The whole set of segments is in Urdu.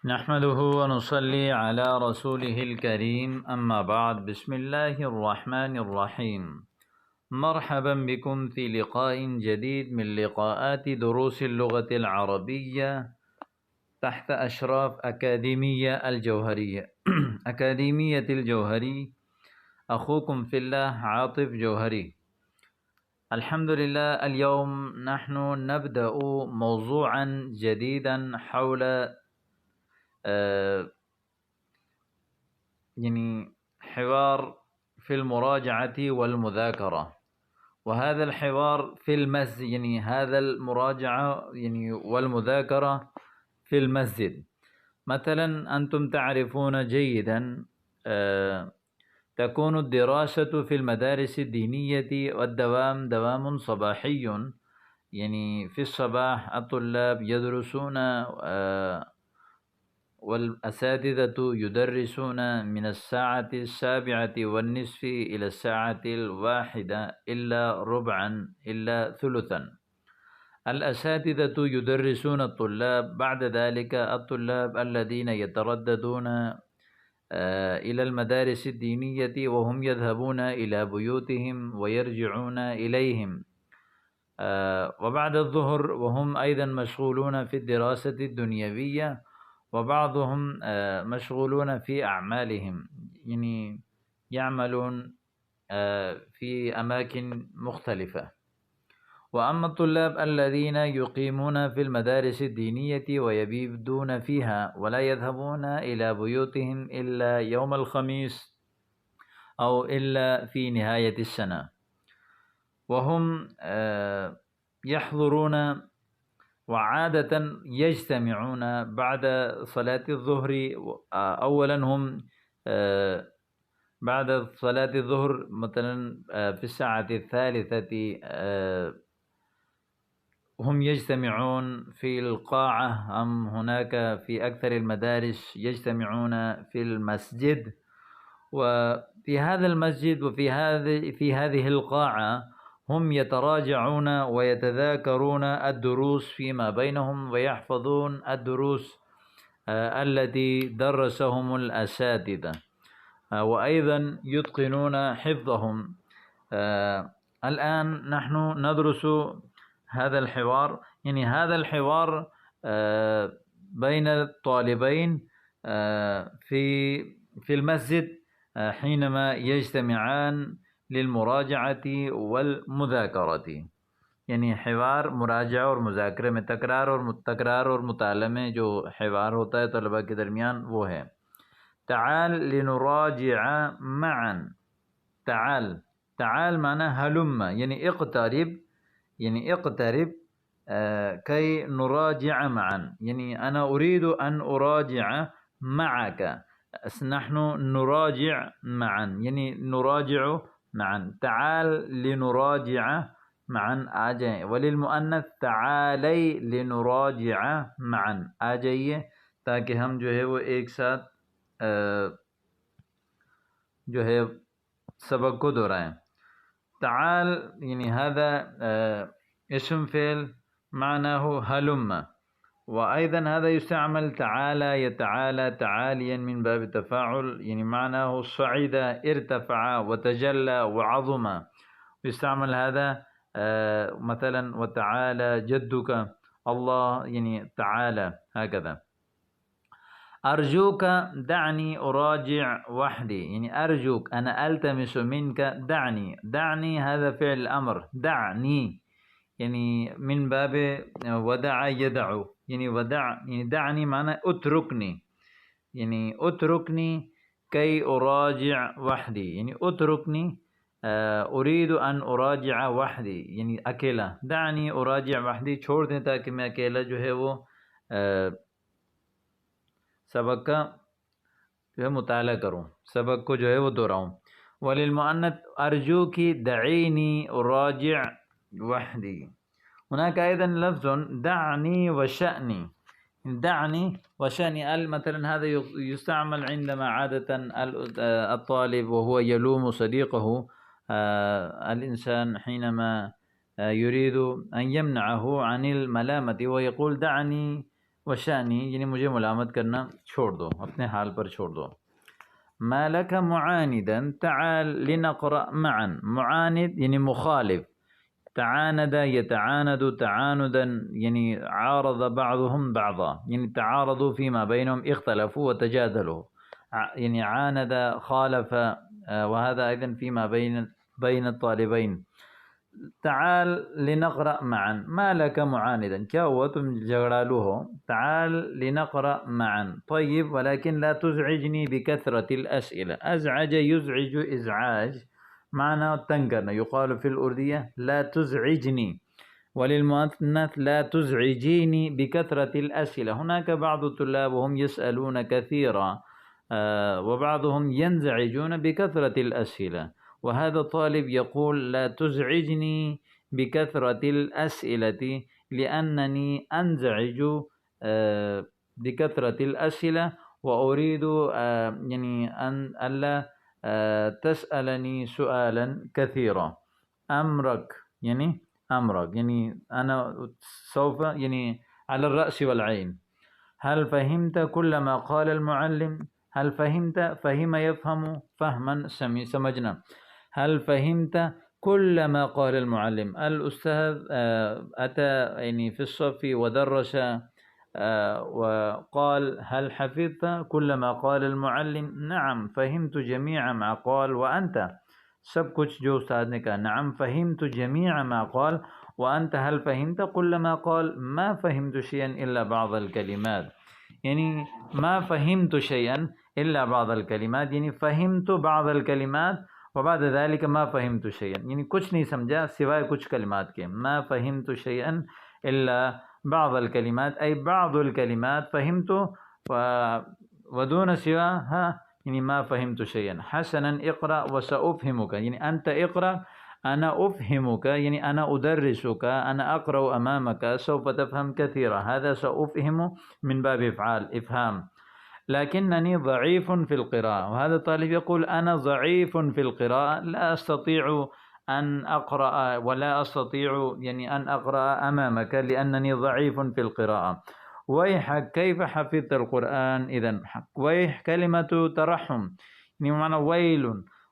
نحمده ونصلي على رسوله الكريم أما بعد بسم الله الرحمن الرحيم. مرحبا بكم في لقاء جديد من لقاءات دروس اللغة العربية تحت أشراف أكاديمية الجوهرية أكاديمية الجوهري. أخوكم في الله عاطف جوهري. الحمد لله، اليوم نحن نبدأ موضوعا جديدا حول حوار في المراجعة والمذاكرة، وهذا الحوار في المسجد، هذا المراجعة والمذاكرة في المسجد. مثلا أنتم تعرفون جيدا تكون الدراسة في المدارس الدينية والدوام دوام صباحي، في الصباح الطلاب يدرسون والأساتذة يدرسون من الساعة 7:30 إلى الساعة 1 إلا ربعا إلا ثلثا. الأساتذة يدرسون الطلاب، بعد ذلك الطلاب الذين يترددون إلى المدارس الدينية وهم يذهبون إلى بيوتهم ويرجعون إليهم، وبعد الظهر وهم أيضا مشغولون في الدراسة الدنيوية، وبعضهم مشغولون في أعمالهم، يعملون في أماكن مختلفة. وأما الطلاب الذين يقيمون في المدارس الدينية ويبيتون فيها ولا يذهبون إلى بيوتهم إلا يوم الخميس أو إلا في نهاية السنة، وهم يحضرون وعادة يجتمعون بعد صلاة الظهر. أولا هم بعد صلاة الظهر مثلا في الساعة 3 هم يجتمعون في القاعة، أم هناك في أكثر المدارس يجتمعون في المسجد، وفي هذا المسجد وفي هذه القاعة هم يتراجعون ويتذاكرون الدروس فيما بينهم ويحفظون الدروس التي درسهم الأساتذة، وأيضا يتقنون حفظهم. الآن نحن ندرس هذا الحوار، هذا الحوار بين الطالبين في المسجد حينما يجتمعان للمراجعة والمذاکرة، حوار مراجعہ اور مذاکرے میں تکرار اور مطالعہ میں جو حوار ہوتا ہے طلباء کے درمیان وہ ہے. تعال لنراجع معا. تعال معنی هلم، اقترب، اقترب كي نراجع معا، أنا أريد أن أراجع معك. نحن نراجع معا، نراجع معا. تعال لنراجع معا، آ جائیں. وللمؤنث تعالی لنراجع معا، آ جائیے تاکہ ہم جو ہے وہ ایک ساتھ جو ہے سبق کو دہرائیں. تعال هذا اسم فعل معناه هلم، وأيضا هذا يستعمل تعالى يتعالى تعاليا من باب التفاعل، معناه صعد ارتفع وتجلى وعظم. يستعمل هذا مثلا وتعالى جدك الله، تعالى هكذا. أرجوك دعني أراجع وحدي، أرجوك أنا ألتمس منك دعني هذا فعل الأمر، دعني من باب ودع يدع، ودع دعني معنى اتركني، اتركني كي أراجع وحدي، اتركني أريد أن أراجع وحدي، اکیلا. دعني أراجع وحدي، چھوڑ دیں تاکہ میں اکیلا جو ہے وہ سبق کا جو ہے مطالعہ کروں، سبق کو جو ہے وہ دہراؤں. وللمؤنث أرجوك دعيني أراجع وحدي. هناك أيضا لفظ دعني وشأني. دعني وشأني، مثلا هذا يستعمل عندما عادة الطالب وهو يلوم صديقه، الإنسان حينما يريد أن يمنعه عن الملامة ويقول دعني وشأنی یعنی مجھے ملامت کرنا چھوڑ دو، اپنے حال پر چھوڑ دو. ما لك معاندا تعال لنقرأ معا. معاند یعنی مخالف. تعاند يتعاند تعاندا يعني عارض بعضهم بعضا، يعني تعارضوا فيما بينهم، اختلفوا وتجادلوا. يعني عاند خالف، وهذا أيضا فيما بين الطالبين. تعال لنقرأ معا. ما لك معاندا، کیا ہوا تم جھگڑالو ہو. تعال لنقرأ معا. طيب ولكن لا تزعجني بكثرة الأسئلة. أزعج يزعج إزعاج معنى تنگ کرنا. يقال في الأردية لا تزعجني، وللمؤنث لا تزعجيني بكثرة الأسئلة. هناك بعض الطلاب وهم يسألون كثيرا وبعضهم ينزعجون بكثرة الأسئلة، وهذا الطالب يقول لا تزعجني بكثرة الأسئلة لأنني أنزعج بكثرة الأسئلة، وأريد يعني أن ألا تسألني سؤالا كثيرا. أمرك يعني أمرك يعني أنا سوف يعني على الرأس والعين. هل فهمت كل ما قال المعلم؟ هل فهمت؟ فهم يفهم فهما سمجنا. هل فهمت كل ما قال المعلم؟ الأستاذ أتى يعني في الصف ودرس وقال هل حفظت كل ما قال المعلم؟ نعم فهمت جميع ما قال. وأنت؟ سب کچھ جو استاد نے کہا. نعم فهمت جميع ما قال. وأنت هل فهمت كل ما قال؟ ما فهمت شيئا إلا بعض الكلمات. يعني ما فهمت شيئا إلا بعض الكلمات، يعني فهمت بعض الكلمات وبعد ذلك ما فهمت شيئا، يعني کچھ نہیں سمجھا سوائے کچھ کلمات کے. ما فهمت شيئا إلا بعض الكلمات أي بعض الكلمات فهمت ودون سواها، يعني ما فهمت شيئا. حسنا اقرأ وسأفهمك، يعني أنت اقرأ أنا أفهمك، يعني أنا أدرسك، أنا أقرأ أمامك سوف تفهم كثيرا. هذا سأفهم من باب إفهام. لكنني ضعيف في القراءة. وهذا الطالب يقول أنا ضعيف في القراءة، لا أستطيع أن أقرأ ولا أستطيع يعني أن أقرأ أمامك لأنني ضعيف في القراءة. ويحك كيف حفظت القرآن؟ إذن ويح كلمة ترحم، يعني معنى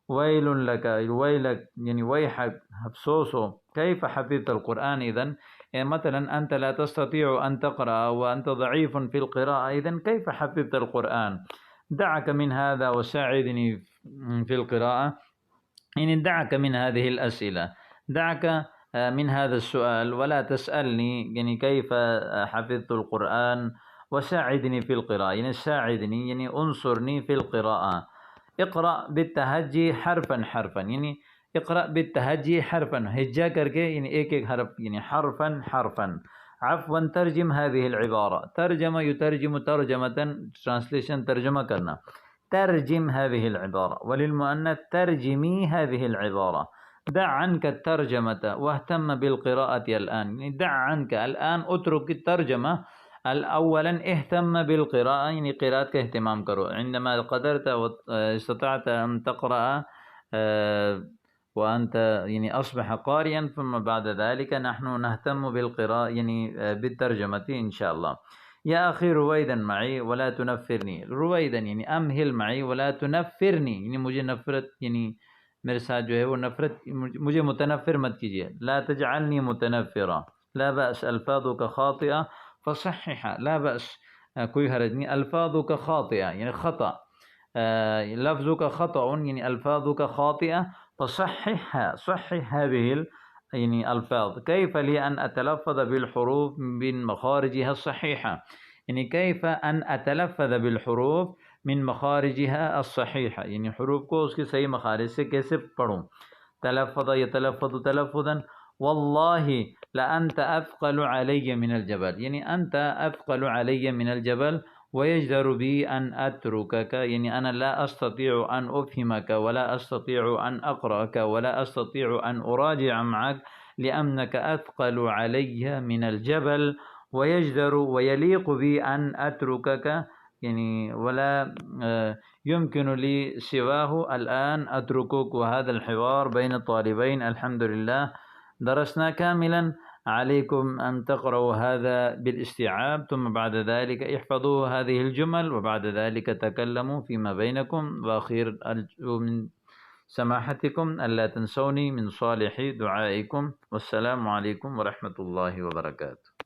ويل لك، ويلك يعني ويحك أفسوس. كيف حفظت القرآن؟ إذن مثلا أنت لا تستطيع أن تقرأ وأنت ضعيف في القراءة، إذن كيف حفظت القرآن؟ دعك من هذا وساعدني في القراءة، يعني دعك من هذه الأسئلة، دعك من هذا السؤال، ولا تسألني يعني كيف حفظت القرآن، وساعدني في القراءة، يعني ساعدني يعني انصرني في القراءة. اقرأ بالتهجي حرفا حرفا، يعني اقرأ بالتهجي حرفا، هجا کر کے يعني ایک ایک حرف، يعني حرفا حرفا. عفوا ترجم هذه العبارة. ترجم يترجم ترجمة، translation ترجمة کرنا. ترجم هذه العبارة. وللمؤنث ترجمي هذه العبارة. دع عنك الترجمة واهتم بالقراءة الآن، يعني دع عنك الآن، اترك الترجمة. اولا اهتم بالقراءة، يعني قراءة کا اہتمام کرو. عندما قدرت واستطعت أن تقرأ وأنت يعني أصبح قارئا، ثم بعد ذلك نحن نهتم بالقراءة يعني بالترجمة إن شاء الله. يا أخي رويدا معي ولا تنفرني. رويدا يعني أمهل معي ولا تنفرني، يعني مجھے نفرت، يعني میرے ساتھ جو ہے وہ نفرت، مجھے متنفر مت کیجیے. لا تجعلني متنفرا. لا بأس ألفاظك خاطئة فصححها. لا بأس، کوئی حرج نہیں. ألفاظك خاطئة يعني خطأ، لفظك خطأ يعني ألفاظك خاطئة فصححها. صحح هذه يعني الفاظ. كيف لي أن أتلفظ بالحروف من مخارجها الصحيحة، يعني كيف أن أتلفظ بالحروف من مخارجها الصحيحة، يعني حروف کو اس کی صحیح مخارج سے کیسے پڑھوں. تلفظ يتلفظ تلفظا. والله لأنت أثقل علي من الجبل، يعني أنت أثقل علي من الجبل. ويجدر بي أن أتركك، يعني أنا لا أستطيع أن أفهمك ولا أستطيع أن أقرأك ولا أستطيع أن أراجع معك لأنك أثقل علي من الجبل. ويجدر ويليق بي أن أتركك، يعني ولا يمكن لي سواه الآن أتركك. وهذا الحوار بين الطالبين الحمد لله درسنا كاملا. عليكم أن تقرأوا هذا بالاستيعاب، ثم بعد ذلك احفظوا هذه الجمل، وبعد ذلك تكلموا فيما بينكم. وأخير أرجو من سماحتكم ألا تنسوني من صالح دعائكم، والسلام عليكم ورحمة الله وبركاته.